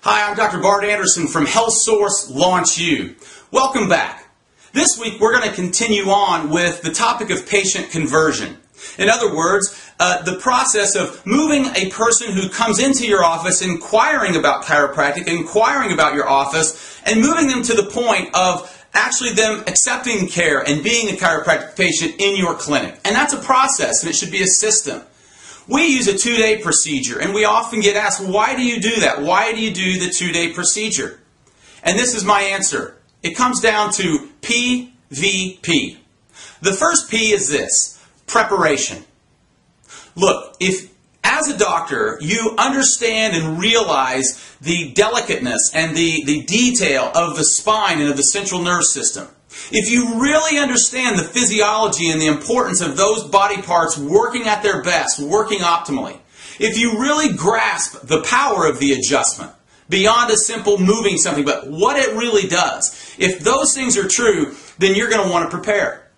Hi, I'm Dr. Bart Anderson from Health Source Launch U. Welcome back. This week we're going to continue on with the topic of patient conversion. In other words, the process of moving a person who comes into your office inquiring about chiropractic, inquiring about your office, and moving them to the point of actually them accepting care and being a chiropractic patient in your clinic. And that's a process, and it should be a system. We use a 2-day procedure, and we often get asked, why do you do that? Why do you do the 2-day procedure? And this is my answer. It comes down to PVP. The first P is this: preparation. Look, if as a doctor you understand and realize the delicateness and the detail of the spine and of the central nervous system, if you really understand the physiology and the importance of those body parts working at their best, working optimally, if you really grasp the power of the adjustment, beyond a simple moving something, but what it really does, if those things are true, then you're going to want to prepare.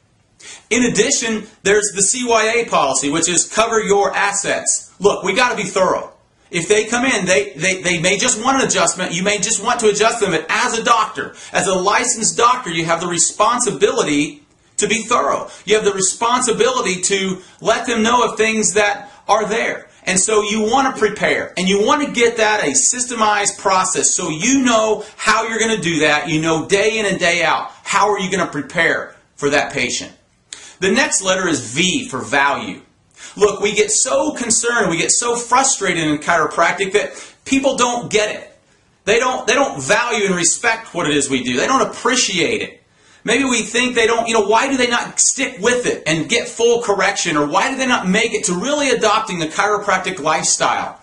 In addition, there's the CYA policy, which is cover your assets. Look, we got to be thorough. If they come in, they may just want an adjustment. You may just want to adjust them. But as a doctor, as a licensed doctor, you have the responsibility to be thorough. You have the responsibility to let them know of things that are there. And so you want to prepare. And you want to get that a systemized process so you know how you're going to do that. You know day in and day out, how are you going to prepare for that patient. The next letter is V for value. Look, we get so concerned, we get so frustrated in chiropractic that people don't get it. They don't value and respect what it is we do. They don't appreciate it. Maybe we think they don't, why do they not stick with it and get full correction? Or why do they not make it to really adopting the chiropractic lifestyle?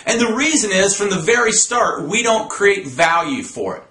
And the reason is, from the very start, we don't create value for it.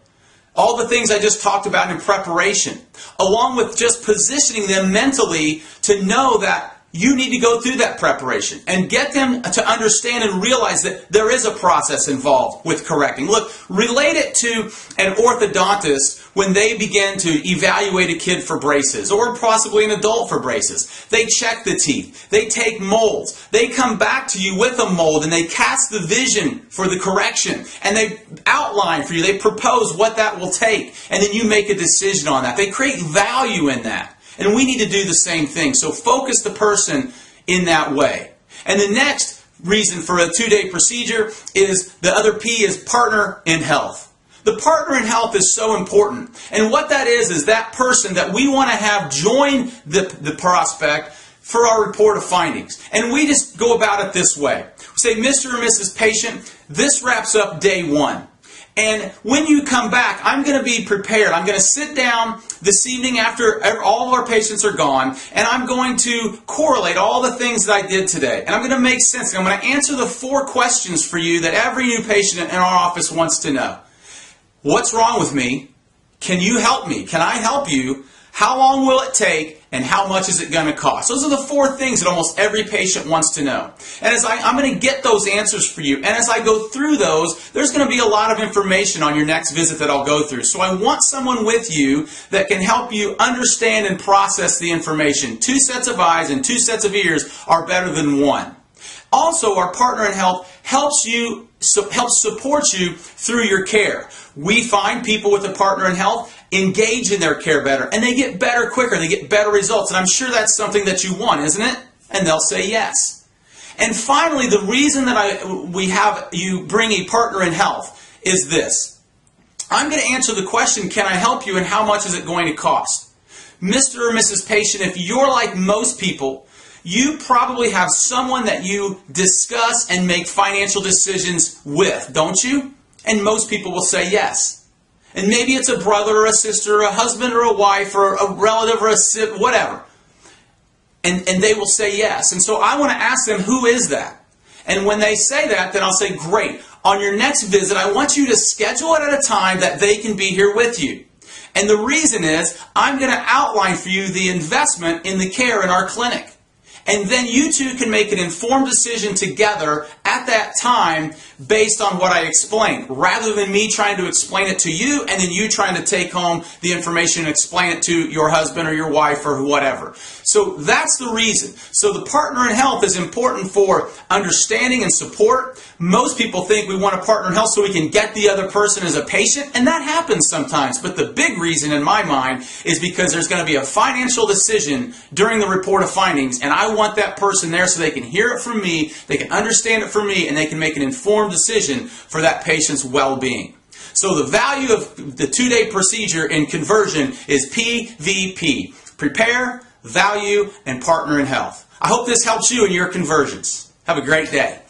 All the things I just talked about in preparation, along with just positioning them mentally to know that you need to go through that preparation and get them to understand and realize that there is a process involved with correcting. Look, relate it to an orthodontist when they begin to evaluate a kid for braces, or possibly an adult for braces. They check the teeth. They take molds. They come back to you with a mold and they cast the vision for the correction, and they outline for you. They propose what that will take, and then you make a decision on that. They create value in that. And we need to do the same thing. So focus the person in that way. And the next reason for a 2-day procedure is, the other P is partner in health. The partner in health is so important. And what that is that person that we want to have join the prospect for our report of findings. And we just go about it this way. We say, Mr. or Mrs. Patient, this wraps up day 1. And when you come back, I'm going to be prepared. I'm going to sit down this evening after all of our patients are gone, and I'm going to correlate all the things that I did today. And I'm going to make sense. And I'm going to answer the 4 questions for you that every new patient in our office wants to know. What's wrong with me? Can you help me? Can I help you? How long will it take? And how much is it going to cost? Those are the 4 things that almost every patient wants to know. And as I'm going to get those answers for you. And as I go through those, there's going to be a lot of information on your next visit that I'll go through. So I want someone with you that can help you understand and process the information. 2 sets of eyes and 2 sets of ears are better than 1. Also, our partner in health helps support you through your care. We find people with a partner in health engage in their care better, and they get better quicker, they get better results. And I'm sure that's something that you want, isn't it? And they'll say yes. And finally, the reason that we have you bring a partner in health is this. I'm going to answer the question, can I help you, and how much is it going to cost? Mr. or Mrs. Patient, if you're like most people, you probably have someone that you discuss and make financial decisions with, don't you? And most people will say yes. And maybe it's a brother or a sister or a husband or a wife or a relative or a sibling, whatever. And they will say yes. And so I want to ask them, who is that? And when they say that, then I'll say, great. On your next visit, I want you to schedule it at a time that they can be here with you. And the reason is, I'm going to outline for you the investment in the care in our clinic. And then you two can make an informed decision together at that time based on what I explain, rather than me trying to explain it to you and then you trying to take home the information and explain it to your husband or your wife or whatever. So that's the reason. So the partner in health is important for understanding and support. Most people think we want a partner in health so we can get the other person as a patient, and that happens sometimes. But the big reason in my mind is because there's going to be a financial decision during the report of findings, and I want that person there so they can hear it from me, they can understand it from me, and they can make an informed decision for that patient's well-being. So the value of the 2-day procedure in conversion is PVP. Prepare, value, and partner in health. I hope this helps you in your conversions. Have a great day.